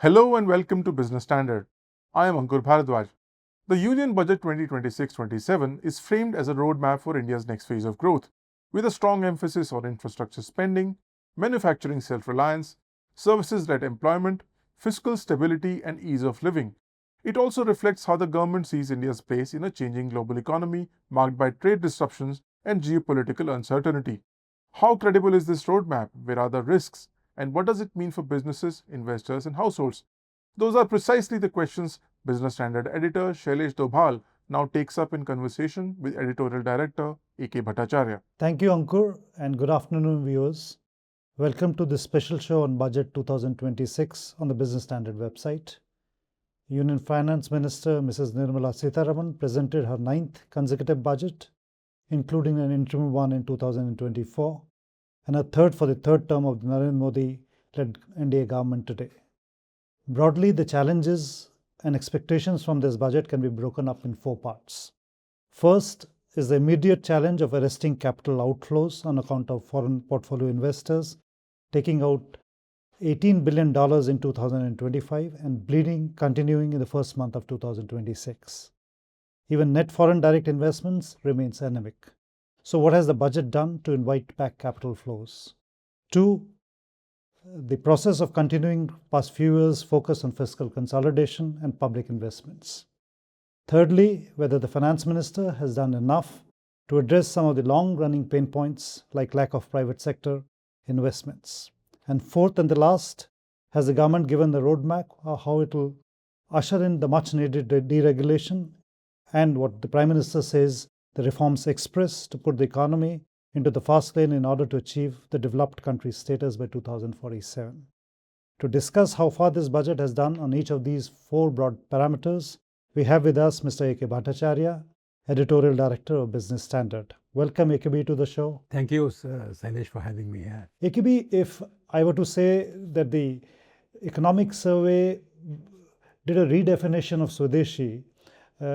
Hello and welcome to Business Standard. I am Ankur Bharadwaj. The Union Budget 2026-27 is framed as a roadmap for India's next phase of growth, with a strong emphasis on infrastructure spending, manufacturing self-reliance, services-led employment, fiscal stability, and ease of living. It also reflects how the government sees India's place in a changing global economy marked by trade disruptions and geopolitical uncertainty. How credible is this roadmap? Where are the risks? And what does it mean for businesses, investors, and households? Those are precisely the questions Business Standard editor Shailesh Dobhal now takes up in conversation with editorial director A.K. Bhattacharya. Thank you, Ankur, and good afternoon, viewers. Welcome to this special show on Budget 2026 on the Business Standard website. Union Finance Minister Mrs. Nirmala Sitharaman presented her 9th consecutive budget, including an interim one in 2024, and a third for the third term of the Narendra Modi-led NDA government today. Broadly, the challenges and expectations from this budget can be broken up in 4 parts. First is the immediate challenge of arresting capital outflows on account of foreign portfolio investors taking out $18 billion in 2025 and bleeding continuing in the first month of 2026. Even net foreign direct investments remains anemic. So what has the budget done to invite back capital flows? 2, the process of continuing past few years focus on fiscal consolidation and public investments. Thirdly, whether the finance minister has done enough to address some of the long-running pain points like lack of private sector investments. And fourth and the last, has the government given the roadmap how it will usher in the much-needed deregulation and what the Prime Minister says, the reforms express to put the economy into the fast lane in order to achieve the developed country status by 2047. To discuss how far this budget has done on each of these 4 broad parameters, we have with us Mr. A.K. Bhattacharya, Editorial Director of Business Standard. Welcome, AKB, to the show. Thank you, Shailesh, for having me here. AKB, if I were to say that the Economic Survey did a redefinition of Swadeshi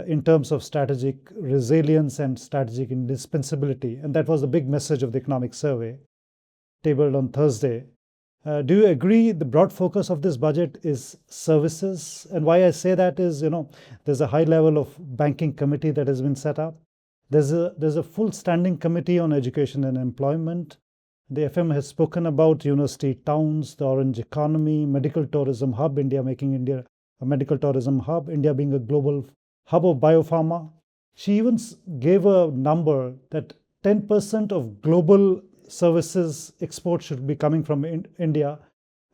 in terms of strategic resilience and strategic indispensability, and that was the big message of the Economic Survey, tabled on Thursday. Do you agree the broad focus of this budget is services? And why I say that is, there's a high level of banking committee that has been set up. There's a full standing committee on education and employment. The FM has spoken about university towns, the orange economy, medical tourism hub, India making India a medical tourism hub, India being a global hub of biopharma. She even gave a number that 10% of global services exports should be coming from India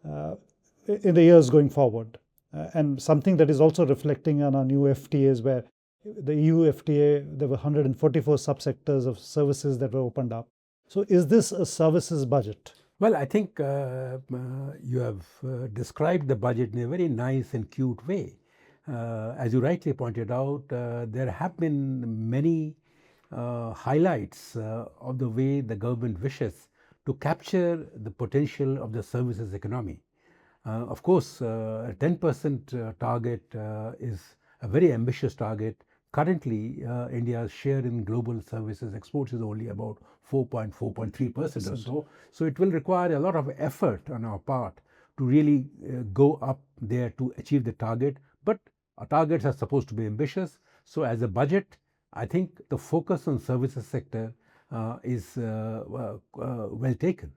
in the years going forward. And something that is also reflecting on our new FTAs, where the EU FTA, there were 144 subsectors of services that were opened up. So is this a services budget? Well, I think you have described the budget in a very nice and cute way. As you rightly pointed out, there have been many highlights of the way the government wishes to capture the potential of the services economy. Of course, a 10% target is a very ambitious target. Currently, India's share in global services exports is only about 4.3% or so. So it will require a lot of effort on our part to really go up there to achieve the target. But our targets are supposed to be ambitious. So as a budget, I think the focus on services sector is well taken.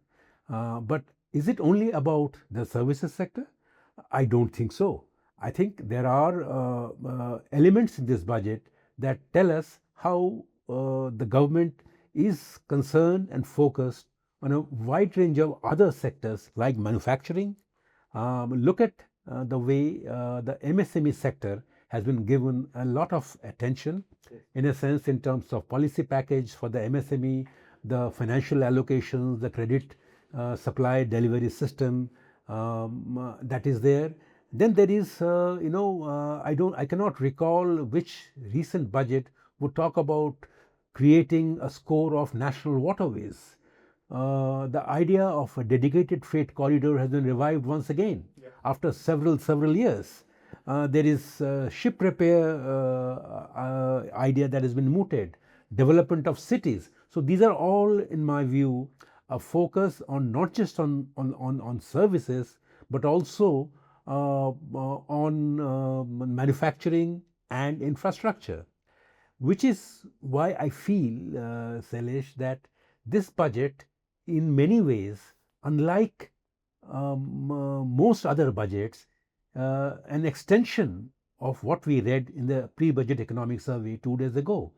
But is it only about the services sector? I don't think so. I think there are elements in this budget that tell us how the government is concerned and focused on a wide range of other sectors like manufacturing. Look at the way the MSME sector has been given a lot of attention, in a sense, in terms of policy package for the MSME, the financial allocations, the credit supply delivery system that is there. Then there is, I cannot recall which recent budget would talk about creating a score of national waterways. The idea of a dedicated freight corridor has been revived once again after several years. There is ship repair idea that has been mooted, development of cities. So these are all, in my view, a focus on not just on services, but also on manufacturing and infrastructure, which is why I feel, Sailesh, that this budget, in many ways, unlike most other budgets, an extension of what we read in the pre-budget economic survey 2 days ago.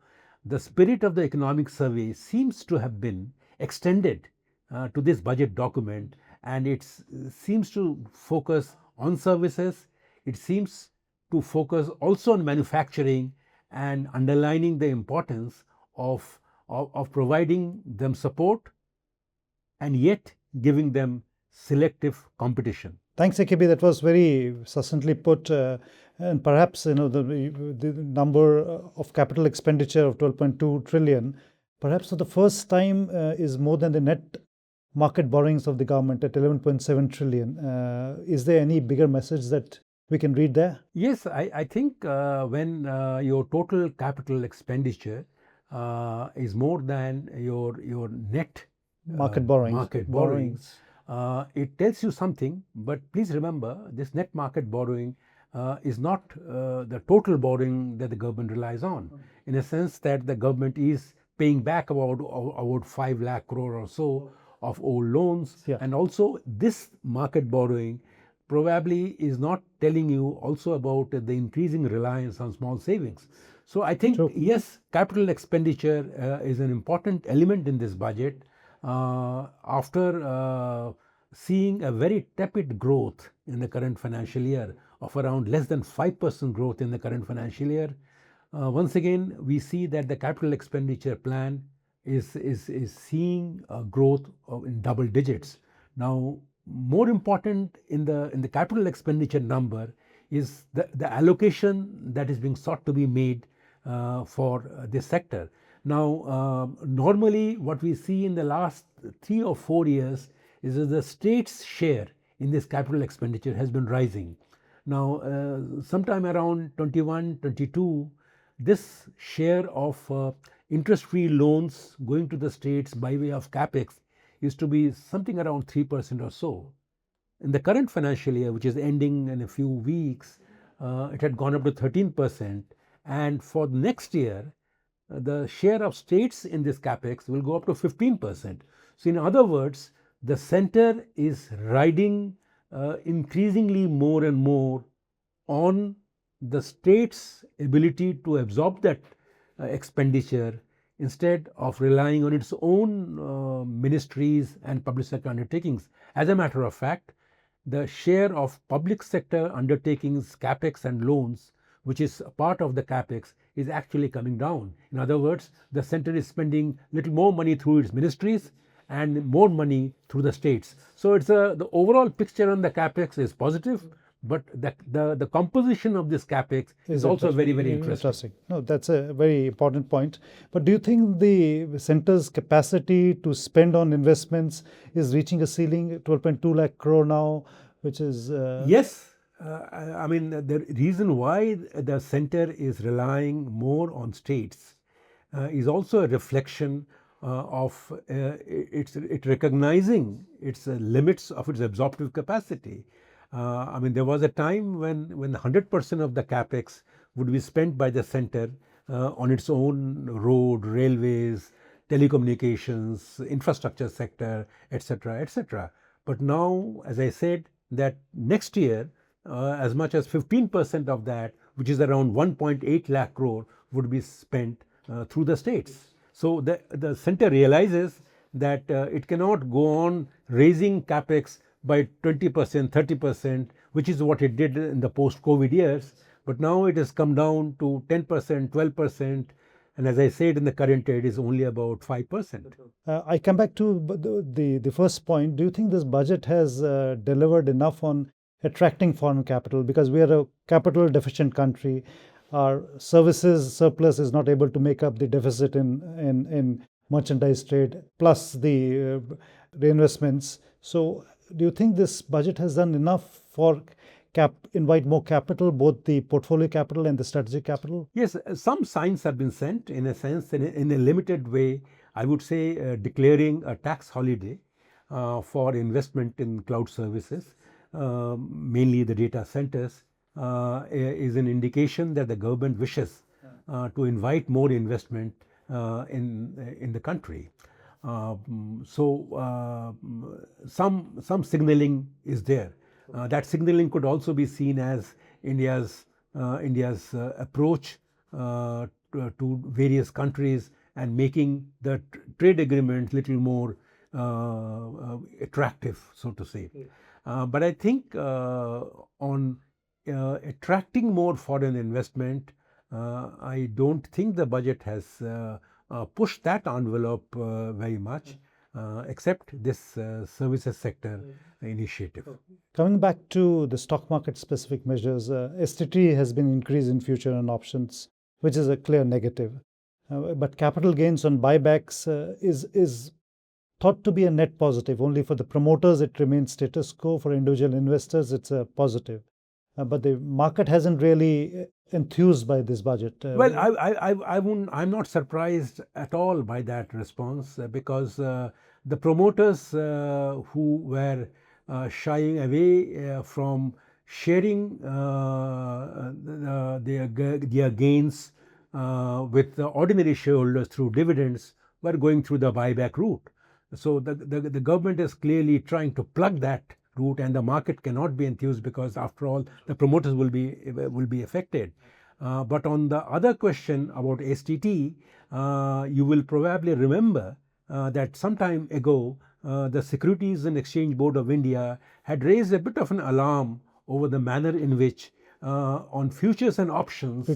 The spirit of the economic survey seems to have been extended to this budget document, and it seems to focus on services. It seems to focus also on manufacturing and underlining the importance of providing them support and yet giving them selective competition. Thanks, AKB. That was very succinctly put. And perhaps the number of capital expenditure of 12.2 trillion, perhaps for the first time, is more than the net market borrowings of the government at 11.7 trillion. Is there any bigger message that we can read there? Yes, I think when your total capital expenditure is more than your net market borrowings. It tells you something, but please remember this net market borrowing is not the total borrowing that the government relies on, in a sense that the government is paying back about 5 lakh crore or so of old loans. Yeah. And also this market borrowing probably is not telling you also about the increasing reliance on small savings. So I think, yes, capital expenditure is an important element in this budget. After seeing a very tepid growth in the current financial year of around less than 5% growth in the current financial year, once again we see that the capital expenditure plan is seeing a growth in double digits. Now, more important in the capital expenditure number is the allocation that is being sought to be made for this sector. Now, normally what we see in the last 3 or 4 years is that the state's share in this capital expenditure has been rising. Now, sometime around 21, 22, this share of interest-free loans going to the states by way of Capex used to be something around 3% or so. In the current financial year, which is ending in a few weeks, it had gone up to 13%. And for next year, the share of states in this Capex will go up to 15%. So in other words, the center is riding increasingly more and more on the state's ability to absorb that expenditure instead of relying on its own ministries and public sector undertakings. As a matter of fact, the share of public sector undertakings, Capex and loans, which is a part of the Capex, is actually coming down. In other words, the center is spending little more money through its ministries and more money through the states. So it's the overall picture on the Capex is positive, but the composition of this Capex is also very, very interesting. No, that's a very important point. But do you think the center's capacity to spend on investments is reaching a ceiling, 12.2 lakh crore now, which is... Yes. I mean, the reason why the center is relying more on states is also a reflection of it recognizing its limits of its absorptive capacity. I mean, there was a time when 100% of the Capex would be spent by the center on its own road, railways, telecommunications, infrastructure sector, etc., etc. But now, as I said, that next year, as much as 15% of that, which is around 1.8 lakh crore, would be spent through the states. So the center realizes that it cannot go on raising Capex by 20%, 30%, which is what it did in the post-COVID years. But now it has come down to 10%, 12%. And as I said, in the current year, it is only about 5%. I come back to the first point. Do you think this budget has delivered enough on attracting foreign capital? Because we are a capital deficient country. Our services surplus is not able to make up the deficit in merchandise trade, plus the reinvestments. So do you think this budget has done enough for invite more capital, both the portfolio capital and the strategic capital? Yes, some signs have been sent, in a sense, in a limited way. I would say declaring a tax holiday for investment in cloud services. mainly the data centers, is an indication that the government wishes to invite more investment in the country. Some signaling is there. That signaling could also be seen as India's approach to various countries and making the trade agreements little more attractive, so to say. But I think on attracting more foreign investment, I don't think the budget has pushed that envelope very much, except this services sector initiative. Coming back to the stock market specific measures, STT has been increased in future and options, which is a clear negative. But capital gains on buybacks is thought to be a net positive. Only for the promoters it remains status quo. For individual investors it's a positive. But the market hasn't really enthused by this budget. Well, I'm not surprised at all by that response because the promoters who were shying away from sharing their gains with the ordinary shareholders through dividends were going through the buyback route. So the government is clearly trying to plug that route, and the market cannot be enthused because, after all, the promoters will be affected. But on the other question about STT, you will probably remember that some time ago, the Securities and Exchange Board of India had raised a bit of an alarm over the manner in which on futures and options were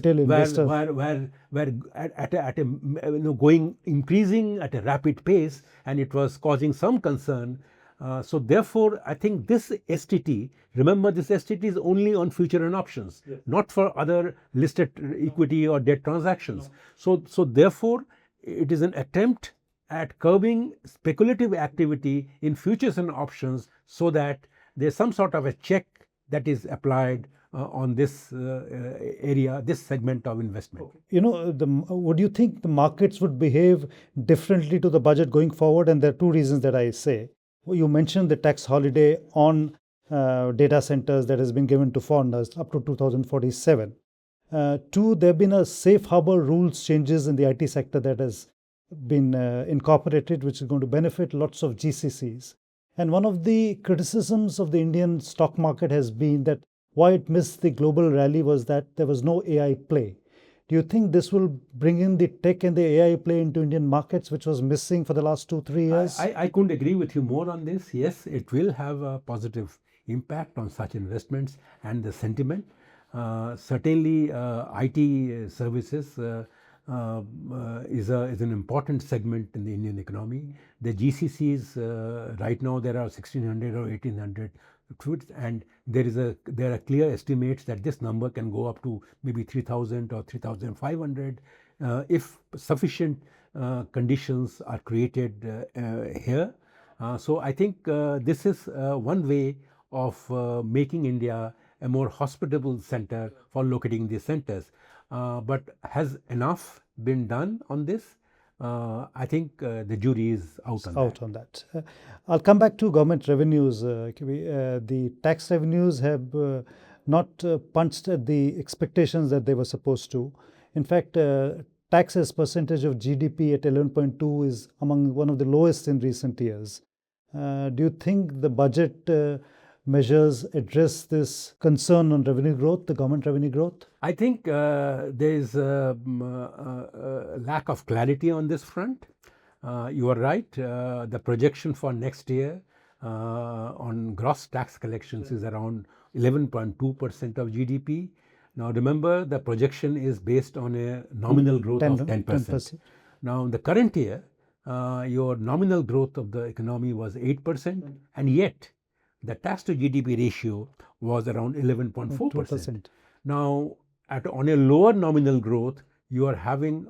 increasing at a rapid pace, and it was causing some concern. So therefore, I think this STT, remember this STT is only on future and options, not for other listed equity or debt transactions. So therefore, it is an attempt at curbing speculative activity in futures and options so that there's some sort of a check that is applied on this area, this segment of investment. Would you think the markets would behave differently to the budget going forward? And there are two reasons that I say. You mentioned the tax holiday on data centers that has been given to foreigners up to 2047. Two, there have been a safe harbor rules changes in the IT sector that has been incorporated, which is going to benefit lots of GCCs. And one of the criticisms of the Indian stock market has been that why it missed the global rally was that there was no AI play. Do you think this will bring in the tech and the AI play into Indian markets, which was missing for the last 2-3 years? I couldn't agree with you more on this. Yes, it will have a positive impact on such investments and the sentiment. Certainly, IT services is an important segment in the Indian economy. The GCCs, right now there are 1,600 or 1,800 and there are clear estimates that this number can go up to maybe 3,000 or 3,500 if sufficient conditions are created here. So I think this is one way of making India a more hospitable center for locating these centers. But has enough been done on this? I think the jury is out on that. I'll come back to government revenues. The tax revenues have not punched at the expectations that they were supposed to. In fact, tax as percentage of GDP at 11.2 is among one of the lowest in recent years. Do you think the budget measures address this concern on revenue growth, the government revenue growth? I think there is a lack of clarity on this front. You are right. The projection for next year on gross tax collections is around 11.2% of GDP. Now remember, the projection is based on a nominal growth of 10%. Now in the current year, your nominal growth of the economy was 8%, and yet the tax to GDP ratio was around 11.4%. Now, on a lower nominal growth, you are having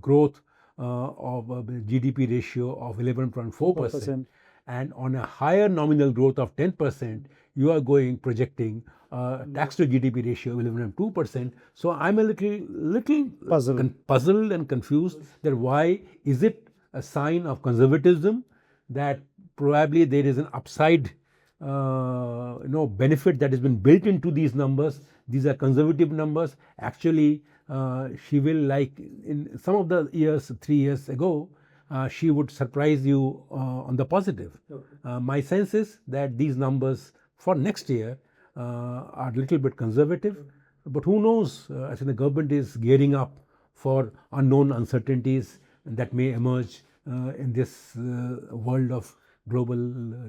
growth of a GDP ratio of 11.4%, and on a higher nominal growth of 10%, you are projecting tax to GDP ratio of 11.2%. So I'm a little puzzled and confused that why is it a sign of conservatism that probably there is an upside benefit that has been built into these numbers. These are conservative numbers. Actually, she will, like in some of the years, 3 years ago, she would surprise you on the positive. My sense is that these numbers for next year are a little bit conservative, but who knows? I think the government is gearing up for unknown uncertainties that may emerge in this world of global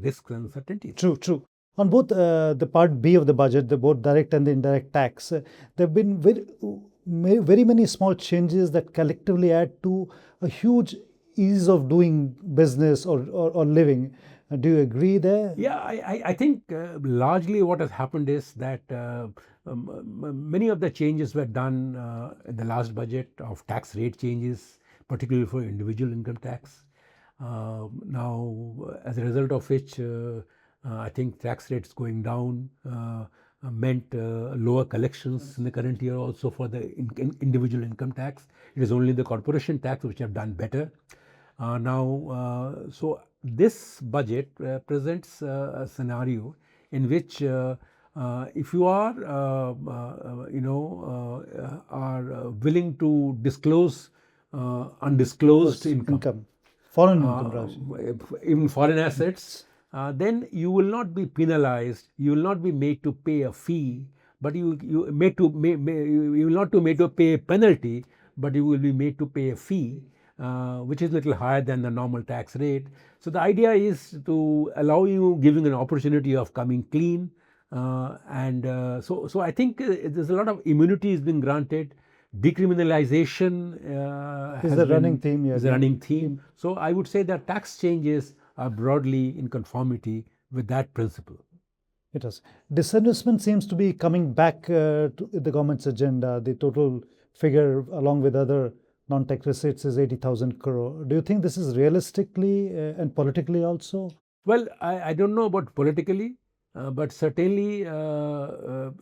risks and uncertainties. True, true. On both the part B of the budget, the both direct and the indirect tax, there have been very many small changes that collectively add to a huge ease of doing business or living. Do you agree there? Yeah, I think largely what has happened is that many of the changes were done in the last budget of tax rate changes, particularly for individual income tax. Now, as a result of which, I think tax rates going down meant lower collections in the current year also for the individual income tax. It is only the corporation tax which have done better. So this budget presents a scenario in which if you are willing to disclose undisclosed income, foreign income, Raj. even foreign assets, then you will not be penalized. You will not be made to pay a fee, but you will not be made to pay a penalty, but you will be made to pay a fee, which is a little higher than the normal tax rate. So the idea is to allow you, giving an opportunity of coming clean, so I think there's a lot of immunity is being granted. Decriminalization Is the running theme, yeah. is a running theme. So I would say that tax changes are broadly in conformity with that principle. It is. Disinvestment seems to be coming back to the government's agenda. The total figure, along with other non-tax receipts, is 80,000 crore. Do you think this is realistically and politically also? Well, I don't know about politically, but certainly,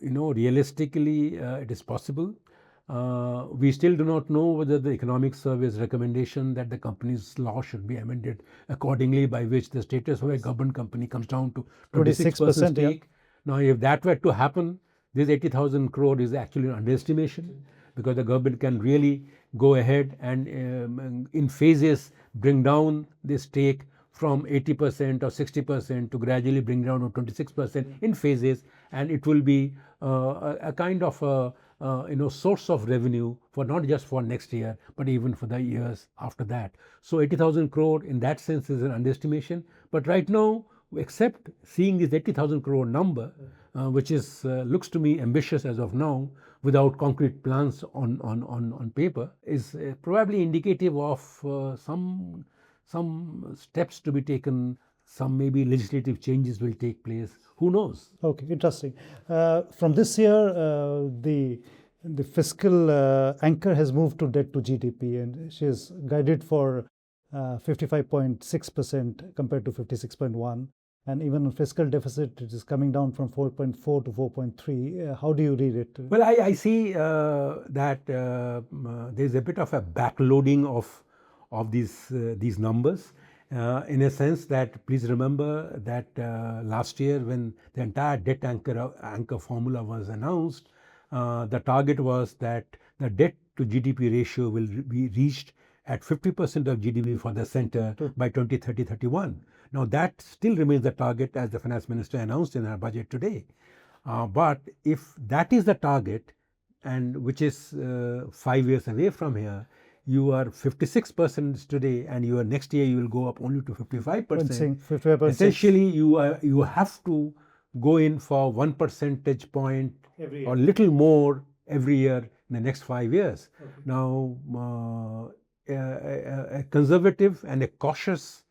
realistically, it is possible. We still do not know whether the Economic Service recommendation that the company's law should be amended accordingly, by which the status of a government company comes down to 26% stake. Now, if that were to happen, this 80,000 crore is actually an underestimation, because the government can really go ahead and in phases bring down the stake from 80% or 60% to gradually bring down to 26% in phases, and it will be a kind of source of revenue for not just for next year, but even for the years after that. So 80,000 crore in that sense is an underestimation. But right now, except seeing this 80,000 crore number, which is looks to me ambitious as of now, without concrete plans on paper, is probably indicative of some steps to be taken. Some maybe legislative changes will take place. Who knows? Okay, interesting. From this year, the fiscal anchor has moved to debt to GDP, and she is guided for 55.6% compared to 56.1%. And even on fiscal deficit, it is coming down from 4.4 to 4.3. How do you read it? Well, I see that there's a bit of a backloading of these numbers. In a sense that, please remember that last year when the entire debt anchor formula was announced, the target was that the debt to GDP ratio will be reached at 50% of GDP for the center by 2030-31. Now that still remains the target, as the finance minister announced in her budget today. But if that is the target, and which is 5 years away from here, you are 56% today, and your next year you will go up only to 55%. Essentially, you have to go in for 1 percentage point or little more every year in the next 5 years. Okay. Now, a conservative and a cautious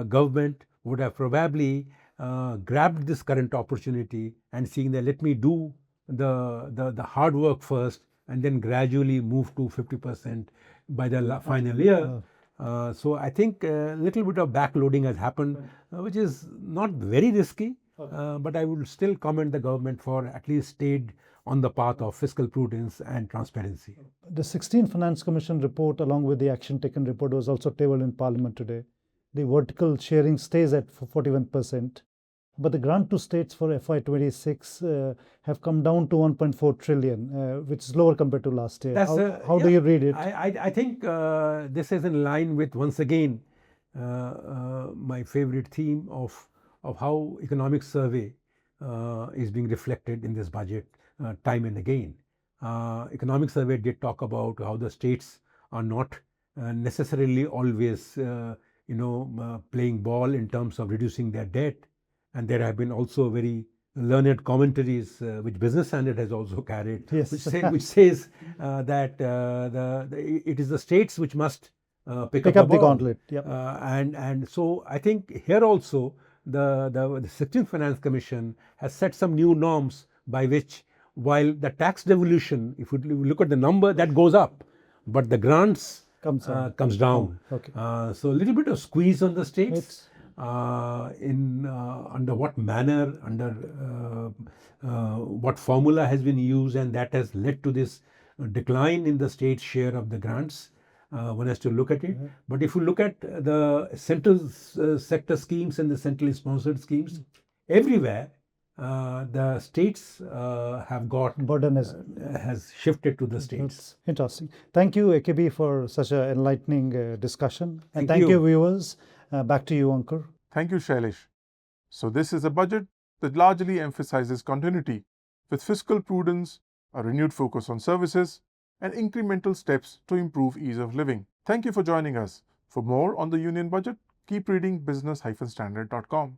government would have probably grabbed this current opportunity and seeing that let me do the hard work first, and then gradually move to 50% by the final year. So I think a little bit of backloading has happened, which is not very risky, but I would still commend the government for at least stayed on the path of fiscal prudence and transparency. The 16th Finance Commission report, along with the action taken report, was also tabled in Parliament today. The vertical sharing stays at 41%. But the grant to states for FY26 have come down to 1.4 trillion, which is lower compared to last year. How do you read it? I think this is in line with, once again, my favorite theme of how economic survey is being reflected in this budget time and again. Economic survey did talk about how the states are not necessarily always playing ball in terms of reducing their debt, and there have been also very learned commentaries which Business Standard has also carried, Yes. which says that it is the states which must pick up the ball. gauntlet. Yep. And so I think here also the 16th Finance Commission has set some new norms by which, while the tax devolution, if you look at the number, that goes up, but the grants comes down. Okay. So a little bit of squeeze on the states. Under what manner, under what formula has been used, and that has led to this decline in the state's share of the grants. One has to look at it. But if you look at the central sector schemes and the centrally sponsored schemes, everywhere the states have got burden has shifted to the states. That's interesting. Thank you, AKB, for such an enlightening discussion. And thank you. you, viewers. Back to you, Ankur. Thank you, Shailesh. So this is a budget that largely emphasizes continuity, with fiscal prudence, a renewed focus on services, and incremental steps to improve ease of living. Thank you for joining us. For more on the Union Budget, keep reading business-standard.com.